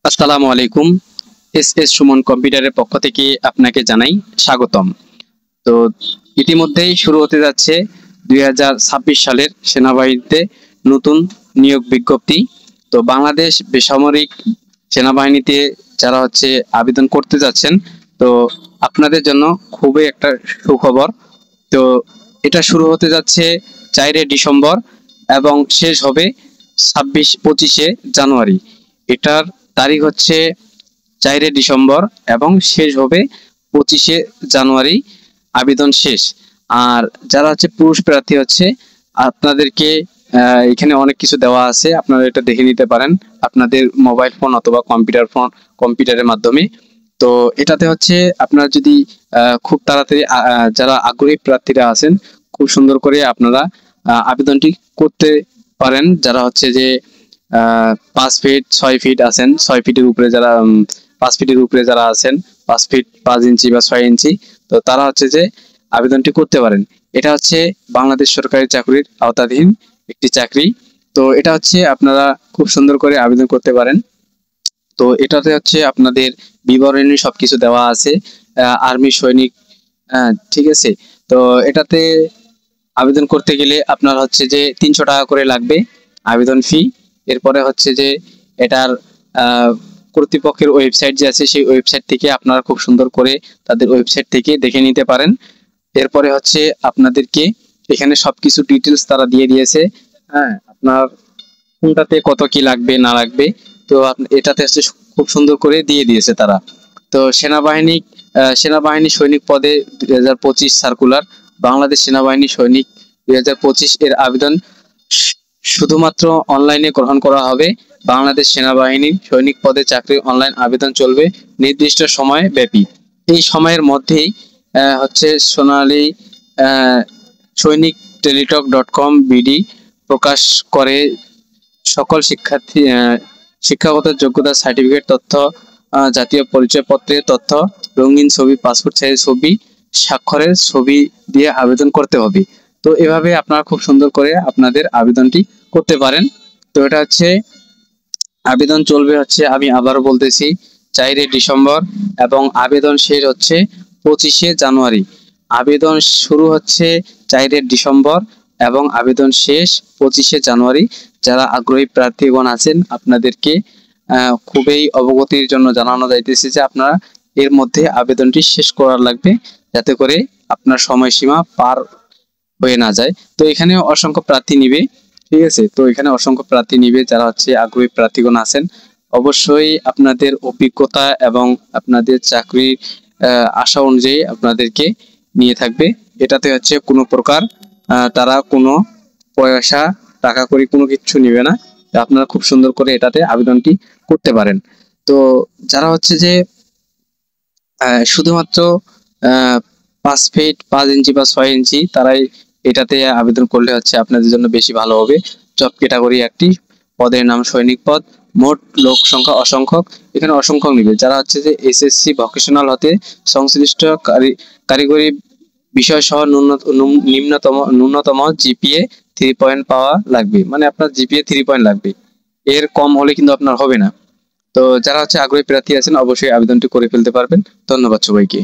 আসসালামু আলাইকুম। এস সুমন কম্পিউটারের পক্ষ থেকে আপনাকে জানাই স্বাগতম। তো ইতিমধ্যেই শুরু হতে যাচ্ছে 2026 সালের সেনাবাহিনীতে নতুন নিয়োগ বিজ্ঞপ্তি। তো বাংলাদেশ বেসামরিক সেনাবাহিনীতে যারা আবেদন করতে যাচ্ছেন, তো আপনাদের জন্য খুবই একটা সুখবর। তো এটা শুরু হতে যাচ্ছে 4 ডিসেম্বর এবং শেষ হবে 25শে জানুয়ারি। এটার তারিখ হচ্ছে 4 ডিসেম্বর এবং শেষ হবে 25শে জানুয়ারি। আবেদন শেষ। আর যারা পুরুষ প্রার্থী আপনাদেরকে এখানে অনেক কিছু দেওয়া আছে, আপনারা এটা দেখে নিতে পারেন আপনাদের মোবাইল ফোন অথবা কম্পিউটারের মাধ্যমে। তো এটাতে আপনারা যদি খুব তাড়াতাড়ি যারা আগ্রহী প্রার্থীরা আছেন, খুব সুন্দর করে আপনারা আবেদনটি করতে পারেন। যারা 5 ফিট 6 ফিট আছেন, 6 ফিটের উপরে যারা 5 ফিটের উপরে যারা আছেন, 5 ফিট 5 ইঞ্চি বা 6 ইঞ্চি, তো তারা আবেদনটি করতে পারেন। এটা বাংলাদেশ সরকারি চাকরির আওতাধীন একটি চাকরি। তো এটা আপনারা খুব সুন্দর করে আবেদন করতে পারেন। তো এটাতে আপনাদের বিবরণী সবকিছু দেওয়া আছে, আর্মি সৈনিক। ঠিক আছে। তো এটাতে আবেদন করতে গেলে আপনার 300 টাকা করে লাগবে আবেদন ফি। এরপরে এটার কর্তৃপক্ষের ওয়েবসাইট যে আছে, সেই ওয়েবসাইট থেকে আপনারা খুব সুন্দর করে তাদের ওয়েবসাইট থেকে দেখে নিতে পারেন। এরপরে আপনাদেরকে এখানে সবকিছু ডিটেলস তারা দিয়ে দিয়েছে। হ্যাঁ, আপনার কোনটাতে কত কি লাগবে না লাগবে, তো এটাতে খুব সুন্দর করে দিয়ে দিয়েছে তারা। তো সেনাবাহিনী সৈনিক পদে 2025 সার্কুলার, বাংলাদেশ সেনাবাহিনী সৈনিক 2025 এর আবেদন শুধুমাত্র অনলাইনে গ্রহণ করা হবে। বাংলাদেশ সেনাবাহিনী সৈনিক পদে চাকরি অনলাইন আবেদন চলবে নির্দিষ্ট সময় ব্যাপী। এই সময়ের মধ্যেই সোনালী সৈনিক টেলিটক .com বিডি প্রকাশ করে সকল শিক্ষাগত যোগ্যতা সার্টিফিকেট তথ্য, জাতীয় পরিচয়পত্রের তথ্য, রঙিন ছবি, পাসপোর্ট সাইজ ছবি, স্বাক্ষরের ছবি দিয়ে আবেদন করতে হবে। তো এভাবে আপনারা খুব সুন্দর করে আপনাদের আবেদনটি করতে পারেন। তো এটা আবেদন চলবে আমি আবারও বলতেছি 4 ডিসেম্বর এবং আবেদন শেষ 25শে জানুয়ারি। আবেদন শুরু 4 ডিসেম্বর এবং আবেদন শেষ 25শে জানুয়ারি। যারা আগ্রহী প্রার্থীগণ আছেন, আপনাদেরকে খুবই অবগতির জন্য জানানো যাইতেছে যে আপনারা এর মধ্যে আবেদনটি শেষ করার লাগবে, যাতে করে আপনার সময়সীমা পার হয়ে না যায়। তো এখানে অসংখ্য প্রার্থী নিবে। ঠিক আছে। তো এখানে অসংখ্য প্রার্থী নিবে। যারা আগ্রহী প্রার্থীগণ আছেন, অবশ্যই আপনাদের অভিজ্ঞতা এবং আপনাদের চাকরির আশা অনুযায়ী আপনাদেরকে নিয়ে থাকবে। এটাতে কোনো প্রকার তারা কোনো পয়সা টাকা করে কোনো কিছু নিবে না। আপনারা খুব সুন্দর করে এটাতে আবেদনটি করতে পারেন। তো যারা শুধুমাত্র 5 ফিট 5 ইঞ্চি বা 6 ইঞ্চি, তারাই এটাতে আবেদন করলে আপনাদের জন্য বেশি ভালো হবে। জব ক্যাটাগরি একটি, পদের নাম সৈনিক পদ, মোট লোক সংখ্যা অসংখ্যক। এখানে অসংখ্যক নিবে যারা এসএসসি ভোকেশনাল হতে সংশ্লিষ্ট কারিগরি বিষয় সহ ন্যূনতম জিপিএ 3 পয়েন্ট পাওয়া লাগবে। মানে আপনার জিপিএ 3 পয়েন্ট লাগবে, এর কম হলে কিন্তু আপনার হবে না। তো যারা আগ্রহী প্রার্থী আছেন, অবশ্যই আবেদনটি করে ফেলতে পারবেন। ধন্যবাদ সবাইকে।